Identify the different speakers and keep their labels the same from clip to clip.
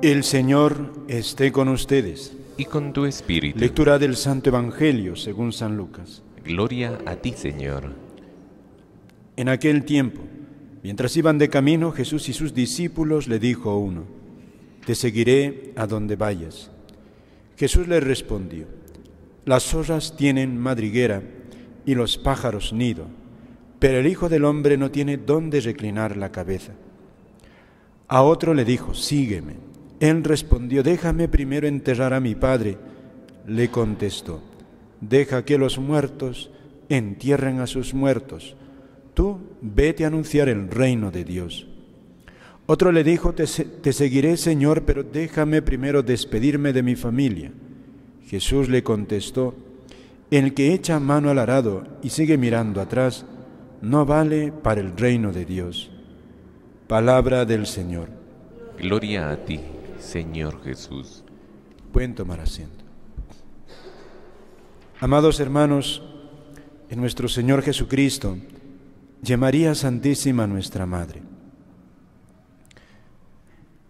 Speaker 1: El Señor esté con ustedes.
Speaker 2: Y con tu espíritu.
Speaker 1: Lectura del Santo Evangelio según San Lucas.
Speaker 2: Gloria a ti, Señor.
Speaker 1: En aquel tiempo, mientras iban de camino, Jesús y sus discípulos le dijo a uno: Te seguiré a donde vayas. Jesús le respondió: Las zorras tienen madriguera y los pájaros nido, pero el Hijo del Hombre no tiene dónde reclinar la cabeza. A otro le dijo: Sígueme. Él respondió: Déjame primero enterrar a mi padre. Le contestó: Deja que los muertos entierren a sus muertos. Tú vete a anunciar el reino de Dios. Otro le dijo: Te seguiré, Señor, pero déjame primero despedirme de mi familia. Jesús le contestó: El que echa mano al arado y sigue mirando atrás, no vale para el reino de Dios. Palabra del Señor.
Speaker 2: Gloria a ti, Señor Jesús.
Speaker 1: Pueden tomar asiento. Amados hermanos, en nuestro Señor Jesucristo y María Santísima, nuestra Madre.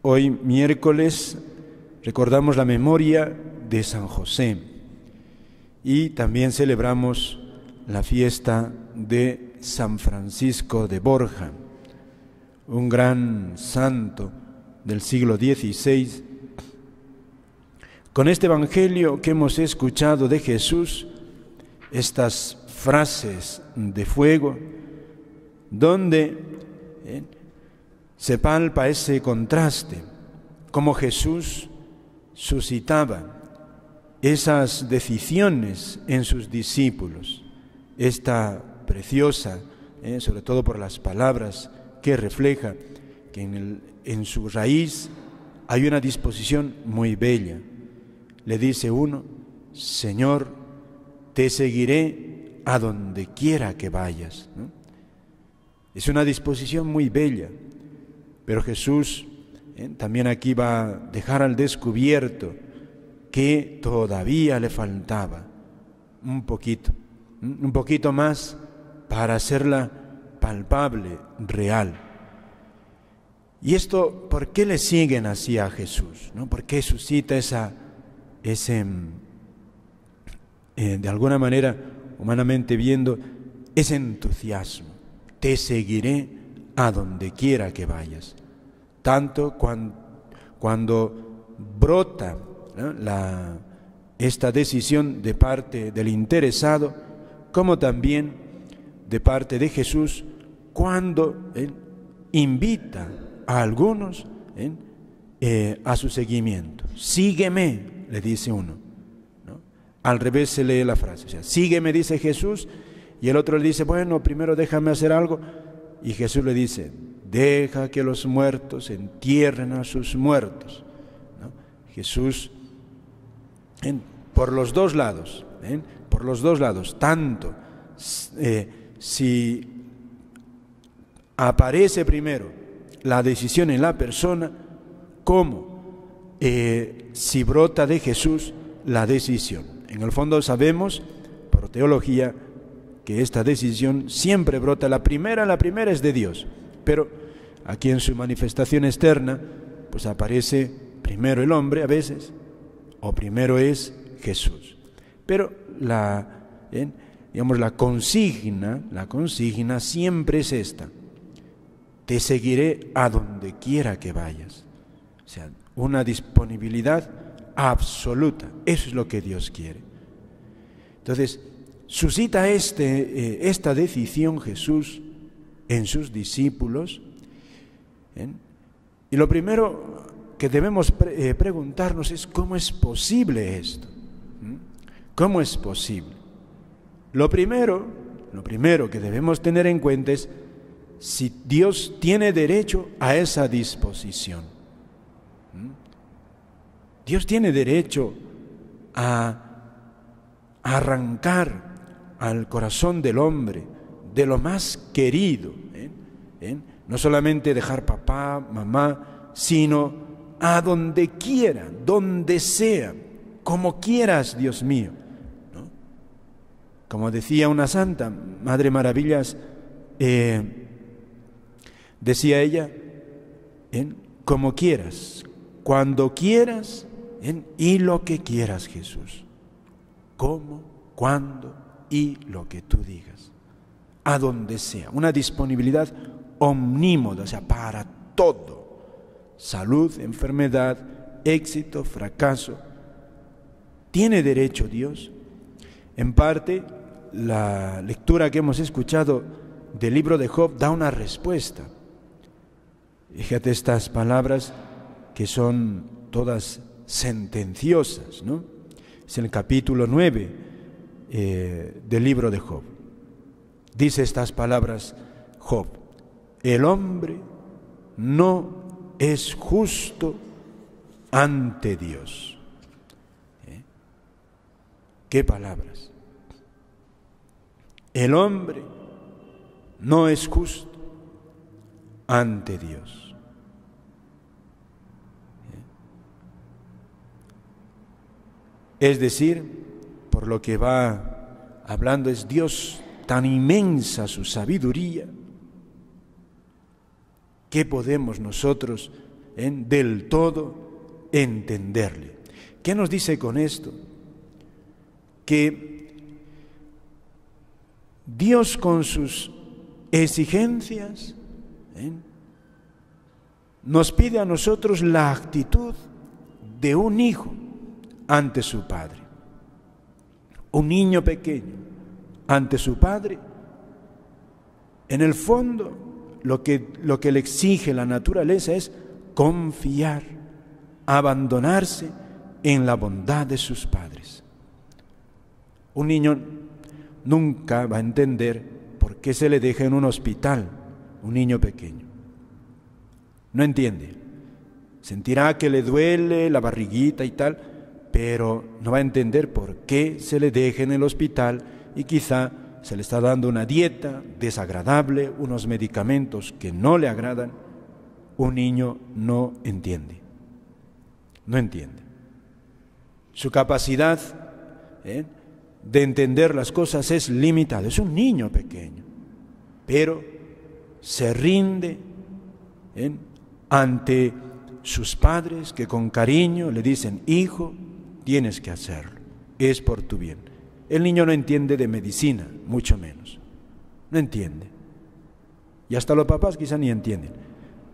Speaker 1: Hoy, miércoles, recordamos la memoria de San José y también celebramos la fiesta de San Francisco de Borja, un gran santo del siglo XVI. Con este Evangelio que hemos escuchado de Jesús, estas frases de fuego, donde se palpa ese contraste, como Jesús suscitaba esas decisiones en sus discípulos, esta preciosa, sobre todo por las palabras que refleja, que en su raíz hay una disposición muy bella. Le dice uno: Señor, te seguiré a donde quiera que vayas, ¿no? Es una disposición muy bella, pero Jesús también aquí va a dejar al descubierto que todavía le faltaba un poquito más para hacerla palpable, real. Y esto, ¿por qué le siguen así a Jesús? ¿No? ¿Por qué suscita ese de alguna manera, humanamente viendo, ese entusiasmo? Te seguiré a donde quiera que vayas. Tanto cuando brota, ¿no?, esta decisión de parte del interesado, como también de parte de Jesús, cuando invita a algunos a su seguimiento. Sígueme, le dice uno, ¿no? Al revés se lee la frase, o sea, sígueme, dice Jesús, y el otro le dice: bueno, primero déjame hacer algo, y Jesús le dice: deja que los muertos entierren a sus muertos, ¿no? Jesús, por los dos lados, tanto si aparece primero la decisión en la persona, como si brota de Jesús la decisión. En el fondo sabemos, por teología, que esta decisión siempre brota, la primera es de Dios, pero aquí en su manifestación externa, pues aparece primero el hombre a veces, o primero es Jesús. Pero la consigna siempre es esta: te seguiré a donde quiera que vayas. O sea, una disponibilidad absoluta. Eso es lo que Dios quiere. Entonces, suscita esta decisión Jesús en sus discípulos. Y lo primero que debemos preguntarnos es: ¿cómo es posible esto? ¿Cómo es posible? Lo primero que debemos tener en cuenta es si Dios tiene derecho a esa disposición. Dios tiene derecho a arrancar al corazón del hombre de lo más querido, no solamente dejar papá, mamá, sino a donde quiera, donde sea, como quieras, Dios mío, ¿no? Como decía una santa, Madre Maravillas, decía ella, como quieras, cuando quieras y lo que quieras, Jesús. Cómo, cuándo y lo que tú digas. A donde sea. Una disponibilidad omnímoda, o sea, para todo. Salud, enfermedad, éxito, fracaso. ¿Tiene derecho Dios? En parte, la lectura que hemos escuchado del libro de Job da una respuesta. Fíjate estas palabras que son todas sentenciosas, ¿no? Es en el capítulo 9 del libro de Job. Dice estas palabras Job: el hombre no es justo ante Dios. ¿Qué palabras? El hombre no es justo ante Dios. Es decir, por lo que va hablando, es Dios tan inmensa su sabiduría que podemos nosotros del todo entenderle. ¿Qué nos dice con esto? Que Dios con sus exigencias nos pide a nosotros la actitud de un hijo ante su padre. Un niño pequeño ante su padre, en el fondo lo que le exige la naturaleza es confiar, abandonarse en la bondad de sus padres. Un niño nunca va a entender por qué se le deja en un hospital, un niño pequeño. No entiende. Sentirá que le duele la barriguita y tal, pero no va a entender por qué se le deja en el hospital y quizá se le está dando una dieta desagradable, unos medicamentos que no le agradan. Un niño no entiende. No entiende. Su capacidad de entender las cosas es limitada. Es un niño pequeño, pero se rinde ante sus padres que con cariño le dicen: hijo, tienes que hacerlo, es por tu bien. El niño no entiende de medicina, mucho menos. No entiende. Y hasta los papás quizá ni entienden.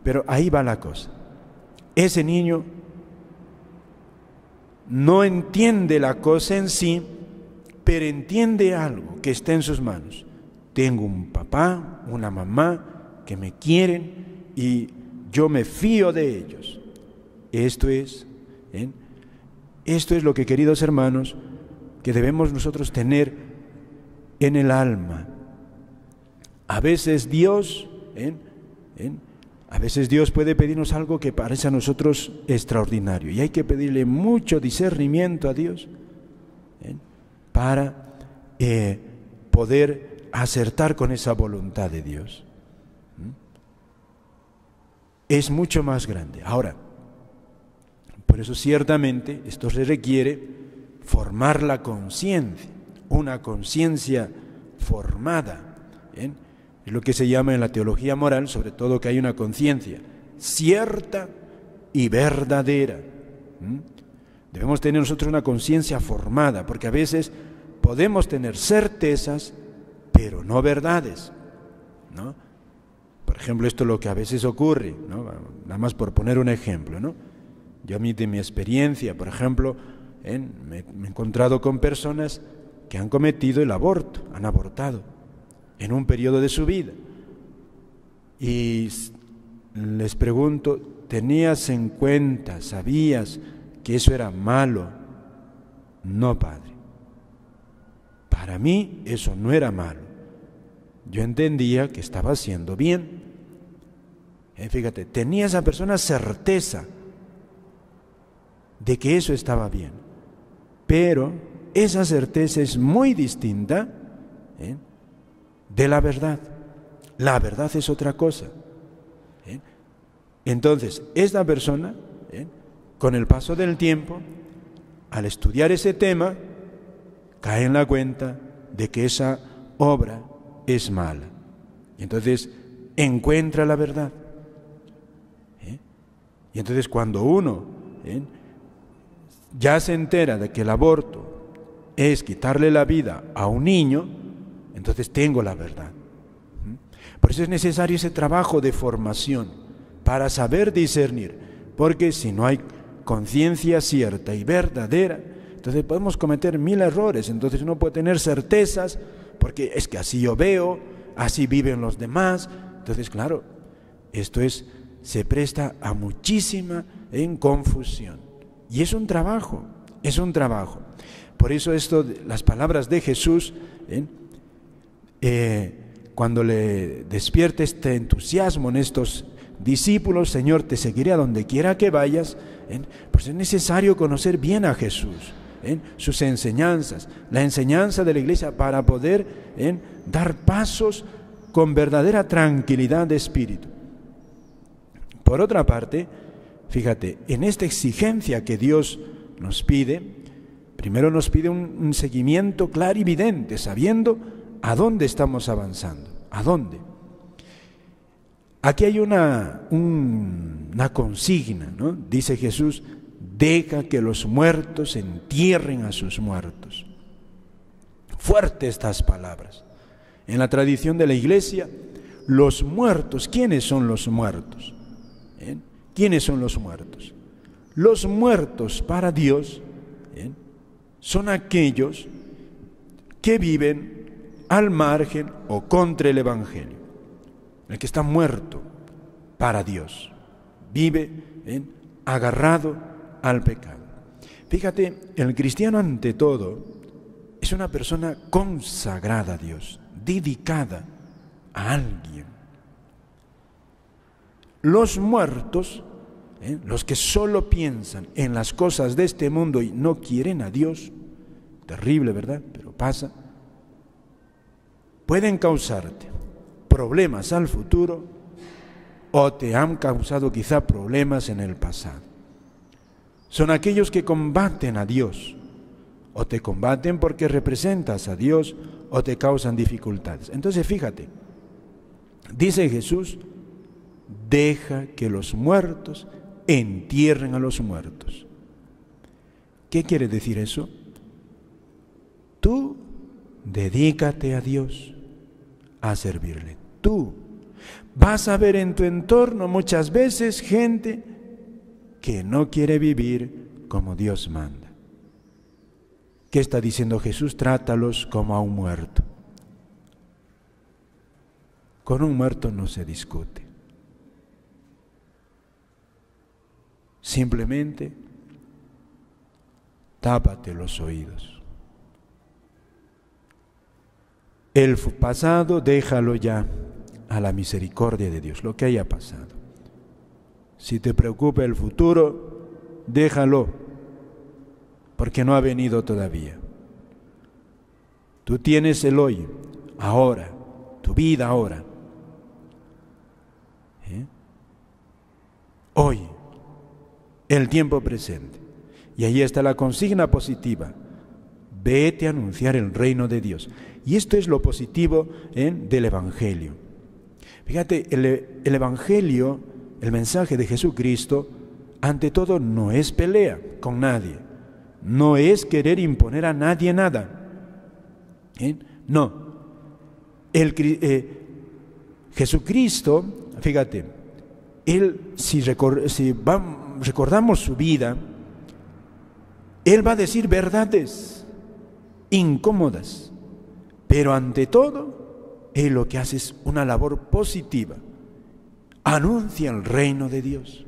Speaker 1: Pero ahí va la cosa. Ese niño no entiende la cosa en sí, pero entiende algo que está en sus manos. Tengo un papá, una mamá que me quieren y yo me fío de ellos. Esto es lo que, queridos hermanos, que debemos nosotros tener en el alma. A veces Dios, a veces Dios puede pedirnos algo que parece a nosotros extraordinario y hay que pedirle mucho discernimiento a Dios para poder acertar con esa voluntad de Dios. Es mucho más grande. Ahora, por eso ciertamente esto se requiere formar la conciencia, una conciencia formada. Es lo que se llama en la teología moral, sobre todo, que hay una conciencia cierta y verdadera. Debemos tener nosotros una conciencia formada, porque a veces podemos tener certezas, pero no verdades, ¿no? Por ejemplo, esto es lo que a veces ocurre, ¿no? Nada más por poner un ejemplo, ¿no? Yo a mí, de mi experiencia, por ejemplo, me he encontrado con personas que han cometido el aborto, han abortado en un periodo de su vida. Y les pregunto: ¿tenías en cuenta, sabías que eso era malo? No, padre. Para mí eso no era malo. Yo entendía que estaba haciendo bien. Fíjate, tenía esa persona certeza de que eso estaba bien. Pero esa certeza es muy distinta de la verdad. La verdad es otra cosa. Entonces, esta persona, con el paso del tiempo, al estudiar ese tema, cae en la cuenta de que esa obra es mala. Y entonces encuentra la verdad. Y entonces, cuando uno ya se entera de que el aborto es quitarle la vida a un niño, entonces tengo la verdad. Por eso es necesario ese trabajo de formación para saber discernir, porque si no hay conciencia cierta y verdadera, entonces podemos cometer 1000 errores. Entonces uno puede tener certezas, porque es que así yo veo, así viven los demás. Entonces, claro, esto se presta a muchísima confusión. Y es un trabajo, es un trabajo. Por eso las palabras de Jesús, cuando le despierte este entusiasmo en estos discípulos, Señor, te seguiré a donde quiera que vayas, pues es necesario conocer bien a Jesús, sus enseñanzas, la enseñanza de la iglesia, para poder dar pasos con verdadera tranquilidad de espíritu. Por otra parte, fíjate, en esta exigencia que Dios nos pide, primero nos pide un seguimiento claro y evidente, sabiendo a dónde estamos avanzando, a dónde. Aquí hay una consigna, ¿no? Dice Jesús: deja que los muertos entierren a sus muertos. Fuertes estas palabras. En la tradición de la iglesia, los muertos, ¿quiénes son los muertos? ¿Quiénes son los muertos? Los muertos para Dios son aquellos que viven al margen o contra el Evangelio. El que está muerto para Dios, vive agarrado al pecado. Fíjate, el cristiano ante todo es una persona consagrada a Dios, dedicada a alguien. Los muertos, los que solo piensan en las cosas de este mundo y no quieren a Dios, terrible, ¿verdad? Pero pasa, pueden causarte problemas al futuro o te han causado quizá problemas en el pasado. Son aquellos que combaten a Dios, o te combaten porque representas a Dios, o te causan dificultades. Entonces fíjate, dice Jesús: deja que los muertos entierren a los muertos. ¿Qué quiere decir eso? Tú dedícate a Dios, a servirle. Tú vas a ver en tu entorno muchas veces gente que no quiere vivir como Dios manda. ¿Qué está diciendo Jesús? Trátalos como a un muerto. Con un muerto no se discute. Simplemente tápate los oídos. El pasado déjalo ya a la misericordia de Dios, lo que haya pasado. Si te preocupa el futuro, déjalo, porque no ha venido todavía. Tú tienes el hoy, ahora, tu vida ahora. Hoy, el tiempo presente. Y ahí está la consigna positiva: vete a anunciar el reino de Dios. Y esto es lo positivo del Evangelio. Fíjate, el Evangelio, el mensaje de Jesucristo, ante todo no es pelea con nadie, no es querer imponer a nadie nada. No. Jesucristo, fíjate, si recordamos su vida, Él va a decir verdades incómodas, pero ante todo, Él lo que hace es una labor positiva. Anuncia el reino de Dios.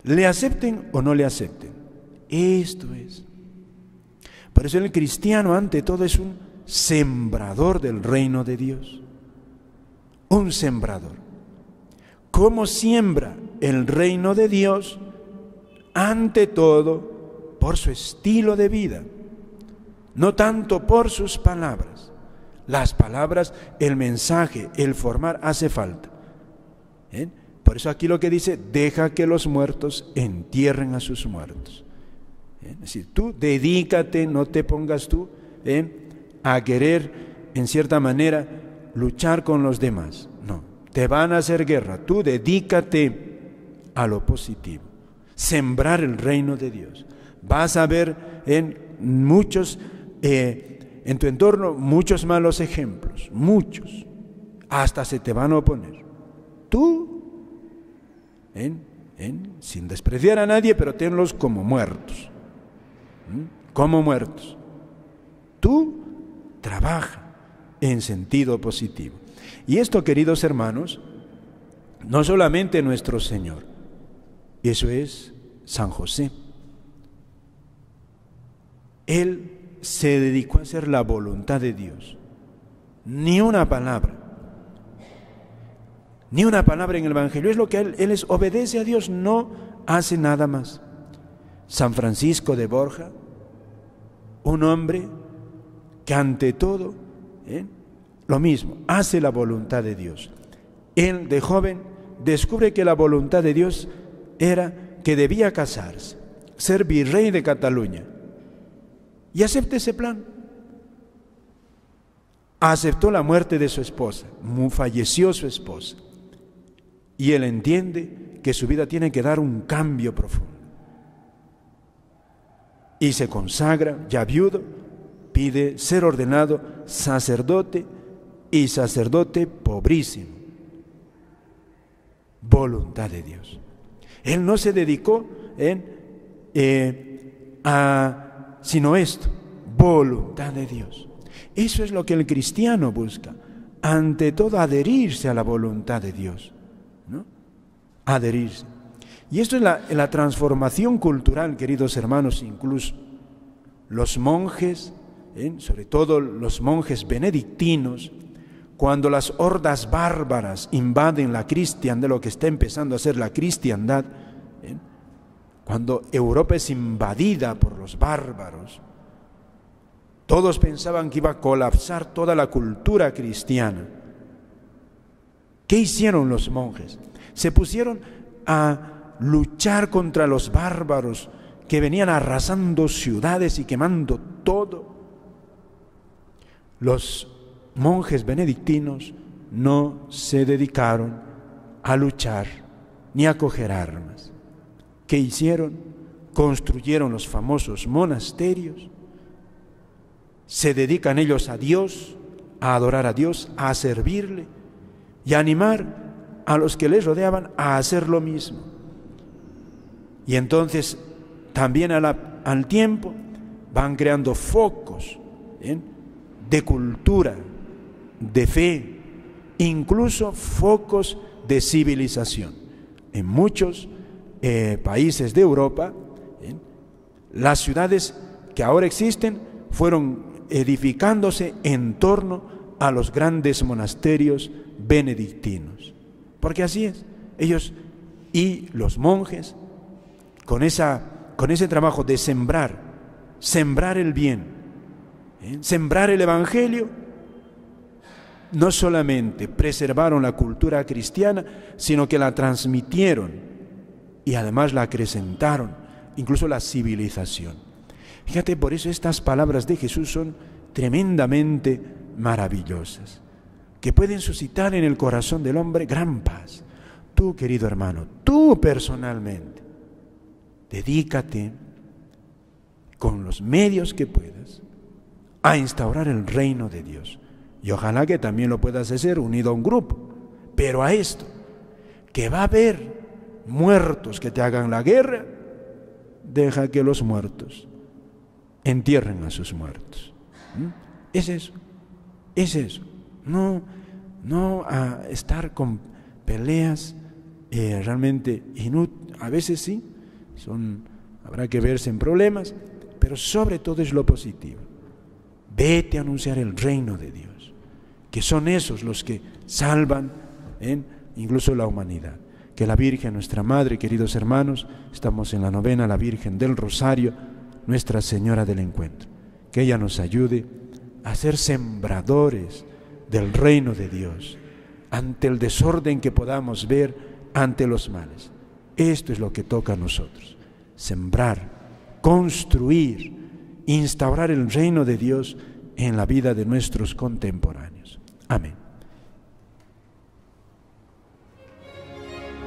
Speaker 1: Le acepten o no le acepten. Esto es. Por eso el cristiano ante todo es un sembrador del reino de Dios. Un sembrador. ¿Cómo siembra el reino de Dios? Ante todo por su estilo de vida. No tanto por sus palabras. Las palabras, el mensaje, el formar hace falta. Por eso aquí lo que dice: deja que los muertos entierren a sus muertos. Es decir, tú dedícate, no te pongas tú a querer, en cierta manera, luchar con los demás. No, te van a hacer guerra. Tú dedícate a lo positivo. sembrar el reino de Dios. Vas a ver en muchos, en tu entorno, muchos malos ejemplos, muchos, hasta se te van a oponer. Tú, sin despreciar a nadie, pero tenlos como muertos, como muertos. Tú trabaja en sentido positivo. Y esto, queridos hermanos, no solamente nuestro Señor, eso es San José. Él se dedicó a hacer la voluntad de Dios. Ni una palabra en el Evangelio. Es lo que él es, obedece a Dios, no hace nada más. San Francisco de Borja, un hombre que ante todo, lo mismo, hace la voluntad de Dios. Él de joven descubre que la voluntad de Dios era que debía casarse, ser virrey de Cataluña, y acepta ese plan. Aceptó la muerte de su esposa, falleció su esposa, y él entiende que su vida tiene que dar un cambio profundo. Y se consagra, ya viudo, pide ser ordenado sacerdote, y sacerdote pobrísimo. Voluntad de Dios. Él no se dedicó sino esto, voluntad de Dios. Eso es lo que el cristiano busca. Ante todo, adherirse a la voluntad de Dios, ¿no? Adherirse. Y esto es la transformación cultural, queridos hermanos. Incluso los monjes, sobre todo los monjes benedictinos, cuando las hordas bárbaras invaden la cristiandad, lo que está empezando a ser la cristiandad, cuando Europa es invadida por los bárbaros, todos pensaban que iba a colapsar toda la cultura cristiana. ¿Qué hicieron los monjes? Se pusieron a luchar contra los bárbaros que venían arrasando ciudades y quemando todo. Los monjes benedictinos no se dedicaron a luchar ni a coger armas. ¿Qué hicieron? Construyeron los famosos monasterios. Se dedican ellos a Dios, a adorar a Dios, a servirle y a animar a los que les rodeaban a hacer lo mismo. Y entonces también al tiempo van creando focos de cultura, de fe, incluso focos de civilización. En muchos países de Europa, las ciudades que ahora existen fueron edificándose en torno a los grandes monasterios benedictinos. Porque así es. Ellos y los monjes, con ese trabajo de sembrar el bien, sembrar el Evangelio, no solamente preservaron la cultura cristiana, sino que la transmitieron y además la acrecentaron, incluso la civilización. Fíjate, por eso estas palabras de Jesús son tremendamente maravillosas, que pueden suscitar en el corazón del hombre gran paz. Tú, querido hermano, tú personalmente, dedícate con los medios que puedas a instaurar el reino de Dios. Y ojalá que también lo puedas hacer unido a un grupo. Pero a esto, que va a haber muertos que te hagan la guerra, deja que los muertos entierren a sus muertos. Es eso. No a estar con peleas realmente inútiles. A veces sí, habrá que verse en problemas, pero sobre todo es lo positivo. Vete a anunciar el reino de Dios, que son esos los que salvan incluso la humanidad. Que la Virgen, nuestra Madre, queridos hermanos, estamos en la novena, la Virgen del Rosario, Nuestra Señora del Encuentro, que ella nos ayude a ser sembradores del reino de Dios, ante el desorden que podamos ver, ante los males. Esto es lo que toca a nosotros, sembrar, construir, instaurar el reino de Dios en la vida de nuestros contemporáneos. Amén.